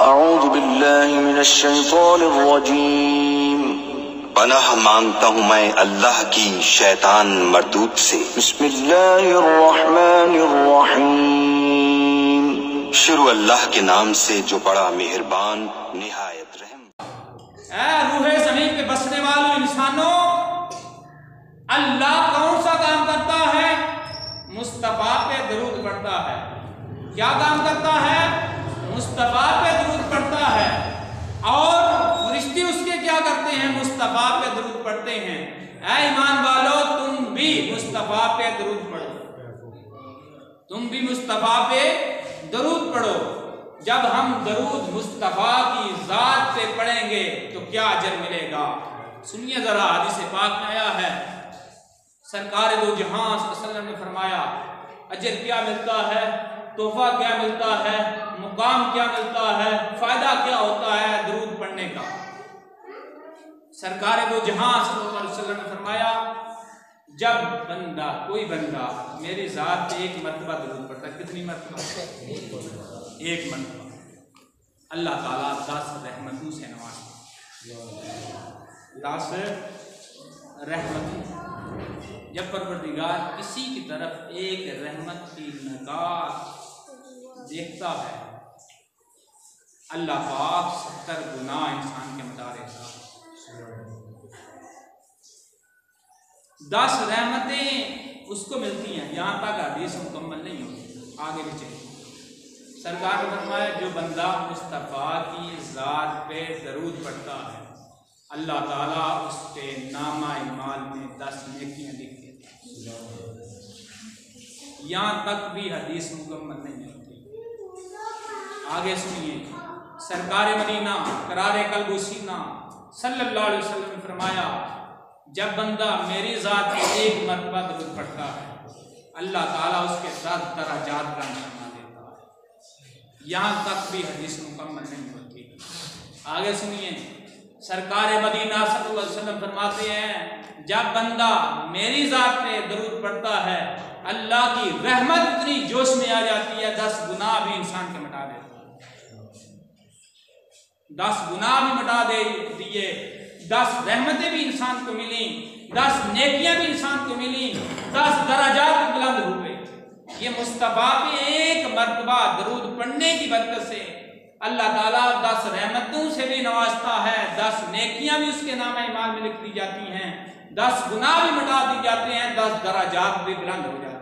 अऊज़ु बिल्लाहि मिनश शैतानिर रजीम। पनाह मांगता हूँ मैं अल्लाह की शैतान मरदूद से। बिस्मिल्लाहिर रहमानिर रहीम। शुरू अल्लाह के नाम से जो बड़ा मेहरबान निहायत रहम। ऐ रूहे ज़मीन पे बसने वालों इंसानों, अल्लाह कौन सा काम करता है? मुस्तफा पे दरूद पढ़ता है। क्या काम करता है? मुस्तफा पे दरूद पढ़ता है। और फरिश्ते उसके क्या करते हैं? मुस्तफा पे दरूद पढ़ते हैं। ऐ ईमान वालों, तुम भी मुस्तफा पे दरूद पढ़ो, तुम भी मुस्तफा पे दरूद पढ़ो। जब हम दरूद मुस्तफा की जात पे पढ़ेंगे तो क्या अजर मिलेगा? सुनिए जरा, हदीस पाक में आया है, सरकार दो जहां सल्लल्लाहु अलैहि वसल्लम ने फरमाया, अजर क्या मिलता है, तोहफा क्या मिलता है, मुकाम क्या मिलता है, फायदा क्या होता है दरूद पढ़ने का। सरकार दो जहां सल्लल्लाहु अलैहि वसल्लम ने फरमाया, जब बंदा, कोई बंदा मेरी जात पे एक मरतबा दरूद पढ़ता है, कितनी मरतबा? एक मरतबा, अल्लाह ताला 10 रहमतों से नवाजता, 10 रहमतों। जब परवरदिगार किसी की तरफ एक रहमत की निगाह देखता है, अल्लाह पाक 70 गुनाह इंसान के मिटा देता है। 10 रहमतें उसको मिलती हैं। यहाँ तक हदीस मुकम्मल नहीं होती, आगे भी चलिए। सरकार ने फरमाया, जो बंदा मुस्तफा की ज़ात पे दरूद पढ़ता है, अल्लाह ताला उसके नामा इमाल में 10 नेकियां लिख देता है। यहाँ तक भी हदीस मुकम्मल नहीं होती। आगे सुनिए, सरकार मदीना करारे कल्ब सीना सल्लल्लाहु अलैहि वसल्लम ने फरमाया, जब बंदा मेरी ज़ात पे एक मरतबा दरूद पढ़ता है, अल्लाह ताला उसके 10 दराजात का निशान देता है। यहाँ तक भी हदीस मुकम्मल नहीं होती। आगे सुनिए, सरकार मदीना सल्लल्लाहु अलैहि वसल्लम फरमाते हैं, जब बंदा मेरी ज़ात पे दरूद पढ़ता है, अल्लाह की रहमत इतनी जोश में आ जाती है, 10 गुनाह भी इंसान के मिटा देता है। 10 गुनाह भी मिटा दिए, 10 रहमतें भी इंसान को मिली, 10 नेकियां भी इंसान को मिली, 10 दराजात भी बुलंद हुए। ये मुस्तफा पे एक मरतबा दरूद पढ़ने की बरकत से अल्लाह ताला 10 रहमतों से भी नवाजता है, 10 नेकियां भी उसके नामे इमाल में लिख दी जाती हैं, 10 गुनाह भी मिटा दी जाते हैं, 10 दराजात भी बुलंद हो जाते हैं।